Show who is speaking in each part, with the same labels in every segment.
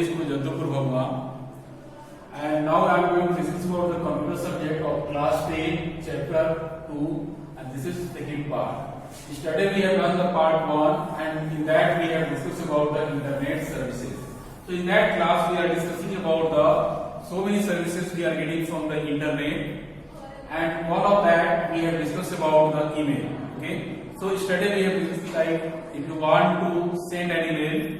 Speaker 1: Government School, Jadavpur, Bhagwa. And now I am going to discuss about the computer subject of class 10, chapter 2, and this is the second part. Yesterday we have done the part 1, and in that we have discussed about the internet services. So in that class we are discussing about the so many services we are getting from the internet, and one of that we have discussed about the email. Okay. So yesterday we have discussed like if you want to send an email,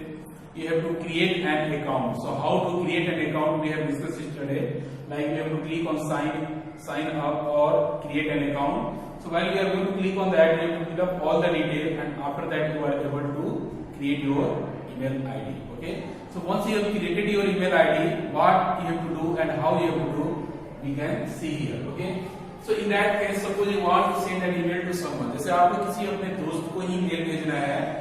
Speaker 1: you have to create an account. So how to create an account we have discussed yesterday. Like you have to click on sign up or create an account. So while you are going to click on that, you have to fill up all the details, and after that you are able to create your email ID. Okay. So once you have created your email ID, what you have to do and how you have to do, we can see here. Okay. So in that case, suppose you want to send an email to someone. जैसे आपको किसी अपने दोस्त को ही email भेजना है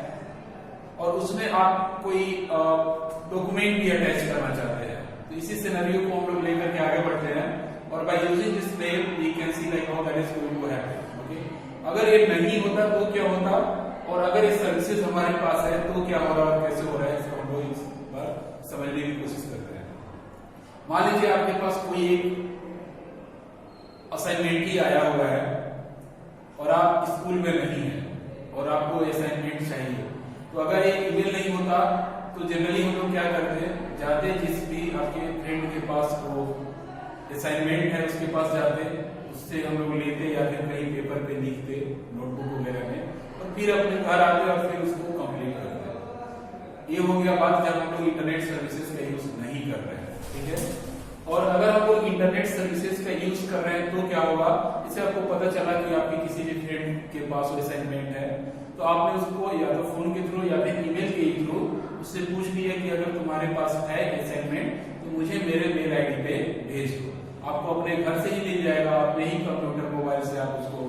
Speaker 1: और उसमें आप कोई डॉक्यूमेंट भी अटैच करना चाहते हैं, तो इसी सिनेरियो को हम लोग लेकर के आगे बढ़ते हैं और by using this mail we can see like how that is going to happen. Okay. अगर ये नहीं होता तो क्या होता, और अगर ये सर्विसेज हमारे पास है तो क्या हो रहा है और कैसे हो रहा है, इसको हम लोग इस बार समझने की कोशिश करते हैं. मान लीजिए आपके पास कोई एक असाइनमेंट ही आया हुआ है और आप स्कूल में नहीं हैं और आपको असाइनमेंट चाहिए, तो अगर ये ईमेल नहीं होता तो जनरली हम लोग क्या करते हैं, जाते जिस भी आपके फ्रेंड के पास वो असाइनमेंट है उसके पास जाते, उससे हम लोग लेते या फिर कहीं पेपर पे लिखते नोटबुक वगैरह में, और फिर अपने घर आते और फिर उसको कंप्लीट करते. ये हो गया बात जब हम लोग इंटरनेट सर्विसेज का यूज नहीं कर रहे हैं. ठीक है. और अगर हम लोग इंटरनेट सर्विसेज का यूज कर रहे हैं तो क्या होगा, इससे आपको पता चला कि आपके किसी भी फ्रेंड के पास असाइनमेंट है, तो आपने उसको या तो फोन के थ्रू या फिर ईमेल के थ्रू उससे पूछ लिया कि अगर तुम्हारे पास है असाइनमेंट तो मुझे मेरे मेल आईडी पे भेज दो. आपको अपने घर से ही मिल जाएगा, अपने ही कंप्यूटर मोबाइल से आप उसको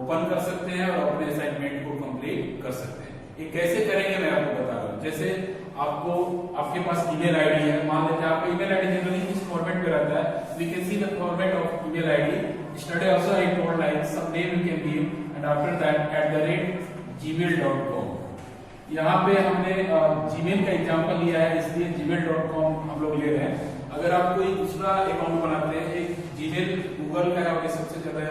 Speaker 1: ओपन कर सकते हैं और अपने असाइनमेंट को कंप्लीट कर सकते हैं. ये कैसे करेंगे मैं आपको बता रहा हूँ. जैसे आपको आपके पास ईमेल आईडी है, मान लेते हैं आपका ईमेल आईडी जनरली किस फॉर्मेट में रहता है, we can see the format of email ID. Yesterday also I told like some name you can give and after that @gmail.com. यहाँ पे हमने जीमेल का एग्जांपल लिया है इसलिए gmail.com हम लोग ले रहे हैं. अगर आप कोई दूसरा अकाउंट बनाते हैं, एक जीमेल गूगल का है और सबसे ज्यादा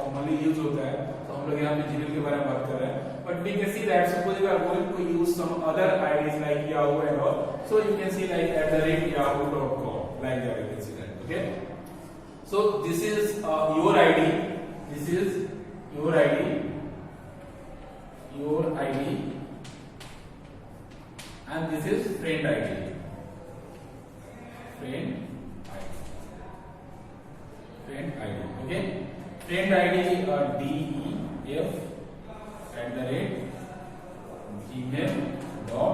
Speaker 1: कॉमनली यूज होता है, तो हम लोग यहाँ पे जीमेल के बारे में बात कर रहे हैं. But we can see that suppose you are going to use some other IDs like Yahoo and all, so you can see like @yahoo.com like that you can see that. Okay. So this is your ID. This is your ID. Your ID. And this is friend ID. Friend ID. Friend ID. Okay. Friend ID DEF @gmail.com.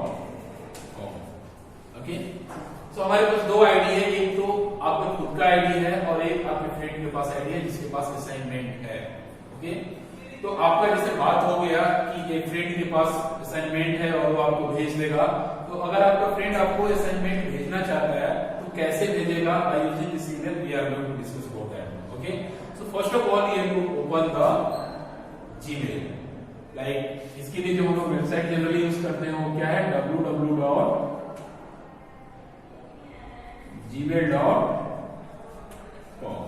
Speaker 1: Okay. So हमारे पास दो ID है, एक तो आपका खुद का ID है और एक आपके फ्रेंड के पास आईडी है जिसके पास असाइनमेंट है. ओके. तो आपका जैसे बात हो गया कि एक फ्रेंड के पास असाइनमेंट है और वो आपको भेज देगा, तो अगर आपका फ्रेंड आपको असाइनमेंट भेजना चाहता है तो कैसे भेजेगा, by using this email we are going to discuss about that. Okay. So first of all you have to open the Gmail. Like इसके लिए जो हम लोग वेबसाइट जनरली यूज करते हैं वो क्या है, www.gmail.com.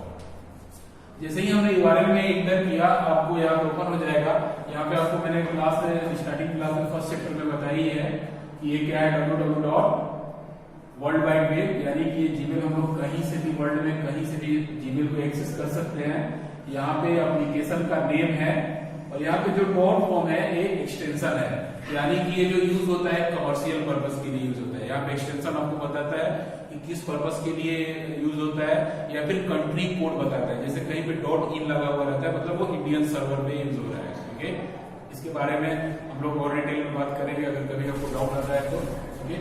Speaker 1: जैसे ही हमने URL में इंटर किया आपको यहाँ ओपन हो जाएगा. यहाँ पे आपको मैंने क्लास स्टार्टिंग क्लास में फर्स्ट चैप्टर में बताई है कि ये क्या है, www.world wide web, यानी कि ये जीमेल हम लोग कहीं से भी वर्ल्ड में कहीं से भी जीमेल को एक्सेस कर सकते हैं. यहाँ पे एप्लीकेशन का नेम है और यहाँ पे जो डॉट कॉम है एक एक्सटेंशन है, यानी कि ये जो यूज होता है कमर्शियल पर्पस के लिए यूज होता है. यहाँ पे एक्सटेंशन आपको बताता है कि किस पर्पस के लिए यूज होता है, या फिर कंट्री कोड बताता है. जैसे कहीं पे .in लगा हुआ रहता है मतलब वो इंडियन सर्वर पे यूज हो रहा है. ओके. इसके बारे में हम लोग और डिटेल में बात करेंगे अगर कभी आपको डाउट आता है तो. ओके.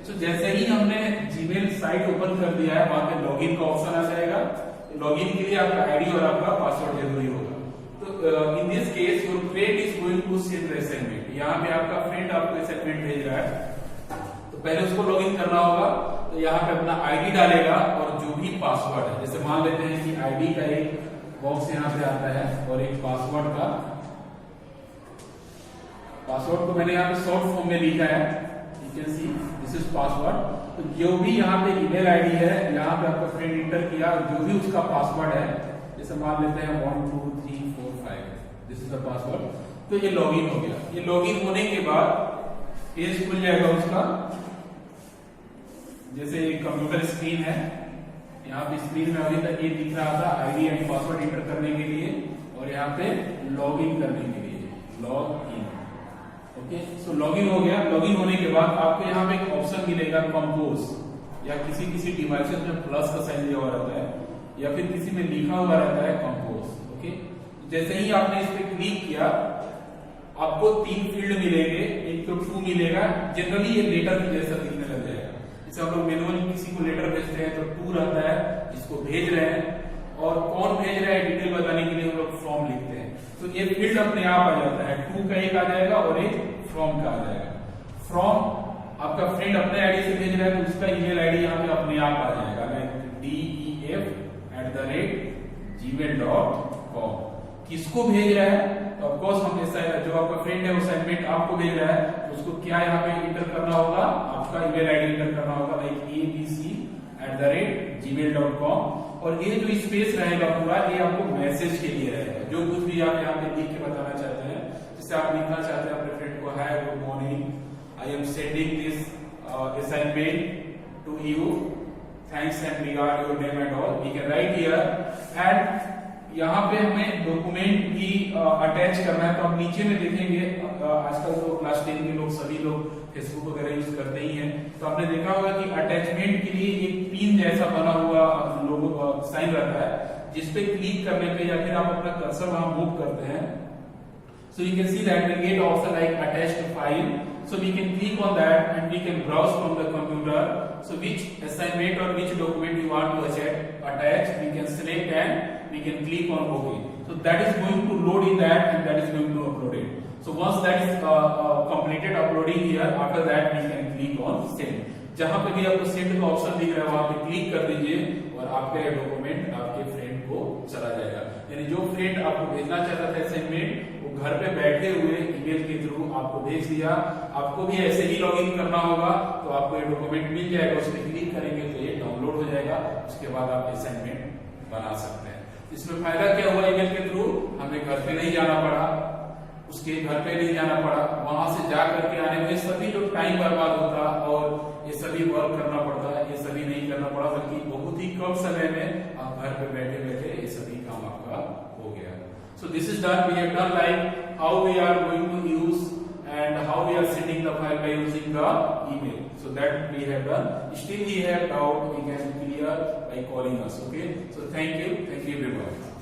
Speaker 1: तो जैसे ही हमने जीमेल साइट ओपन कर दिया है वहां पे लॉगिन का ऑप्शन आ जाएगा. लॉगिन के लिए आपका आईडी और आपका पासवर्ड जरूरी होगा. तो in this case your friend is going to send assignment. यहाँ पे आपका फ्रेंड आपको असाइनमेंट भेज रहा है, तो पहले उसको लॉगिन करना होगा. तो यहाँ पे अपना आईडी डालेगा और जो भी पासवर्ड है, जैसे मान लेते हैं कि आईडी का एक बॉक्स यहाँ पे आता है और एक पासवर्ड का. पासवर्ड को मैंने यहाँ पे शॉर्ट फॉर्म में लिखा है, you can see this is password. तो जो भी यहाँ पे ईमेल आईडी है, यहाँ पे आपका फ्रेंड इंटर किया, जो भी उसका पासवर्ड है, जैसे मान लेते हैं 1 2 3 4 5, दिस इज द पासवर्ड, तो ये लॉगिन हो गया। ये लॉगिन होने के बाद पेज खुल जाएगा उसका, जैसे कंप्यूटर स्क्रीन है, यहाँ पे स्क्रीन में अभी तक ये दिख रहा था आईडी एंड पासवर्ड इंटर करने के लिए, और यहाँ पे लॉगिन करने के लिए log in. Okay, so login हो गया। लॉगिन होने के बाद आपको यहाँ पे एक ऑप्शन मिलेगा कंपोज, या किसी डिवाइसेस में प्लस का साइन दिया हुआ रहता है, या फिर किसी में लिखा हुआ रहता है कंपोज। ओके, जैसे ही आपने इस पे क्लिक किया, आपको 3 फील्ड मिलेंगे, एक तो ट्रू मिलेगा, जनरली ये लेटर की जैसा दिखने लग जाएगा। जैसे हम लोग मैनुअली किसी को लेटर भेजते हैं तो टू रहता है, जिसको भेज रहे हैं, और कौन भेज रहा है डिटेल बताने के लिए हम लोग फ्रॉम लिखते हैं। तो ये फील्ड अपने आप आ जाता है, टू का एक आ जाएगा और एक फ्रॉम का आ जाएगा। फ्रॉम आपका फ्रेंड अपने आईडी से भेज रहा है तो उसका ईमेल आईडी यहाँ पे अपने आप आ जाएगा, def@gmail.com। किसको भेज रहा है, तो ऑफकोर्स हम जो आपका फ्रेंड है वो असाइनमेंट आपको भेज रहा है, तो उसको क्या यहाँ पे इंटर करना होगा, आपका ईमेल आईडी इंटर करना होगा, लाइक abc@gmail.com। और ये जो स्पेस रहेगा पूरा, ये आपको मैसेज के लिए रहेगा, जो कुछ भी आप यहाँ पे लिख के बताना चाहते हैं। जैसे आप लिखना चाहते हैं अपने फ्रेंड को, hi good morning, I am sending this assignment to you, thanks and regard your name and all, we can write here. And यहाँ पे हमें डॉक्यूमेंट भी अटैच करना है, तो आप नीचे में देखेंगे, आजकल तो क्लास 10 के लोग सभी लोग फेसबुक वगैरह यूज करते ही हैं, तो आपने देखा होगा कि अटैचमेंट के लिए एक पिन जैसा बना हुआ लोगो साइन रहता है, जिसपे क्लिक करने पे या फिर आप अपना कर्सर वहां मूव करते हैं, so you can see that we get option like attached file, so we can click on that and we can browse from the computer, so which assignment or which document you want to attach, we can select and we can click on OK. So that is going to load in that and that is going to upload it. So once that is completed uploading here, after that we can click on send. जहां पे भी आपको send का option दिख रहा है वहां पे क्लिक कर दीजिए और आपका ये डॉक्यूमेंट आपके फ्रेंड को चला जाएगा। यानी जो फ्रेंड आपको भेजना चाहता था असाइनमेंट, वो घर पे बैठे हुए ईमेल के थ्रू आपको भेज दिया। आपको भी ऐसे ही लॉगिन करना होगा, तो आपको ये डॉक्यूमेंट मिल जाएगा, उस पर क्लिक करेंगे तो ये डाउनलोड हो जाएगा, उसके बाद आप असाइनमेंट बना सकते हैं। इसमें फायदा क्या हुआ, ईमेल के थ्रू हमें घर पे नहीं जाना पड़ा, उसके घर पे नहीं जाना पड़ा, वहां से जा करके आने में सभी जो टाइम बर्बाद होता और ये सभी वर्क करना पड़ता है, ये सभी नहीं करना पड़ा, बल्कि बहुत ही कम समय में आप घर पे बैठे बैठे ये सभी काम आपका हो गया। So this is done, we have done like how we are going to use and how we are sending the file by using the email. So that we have done. Still we have doubt, we can clear by calling us. Okay. So thank you very much.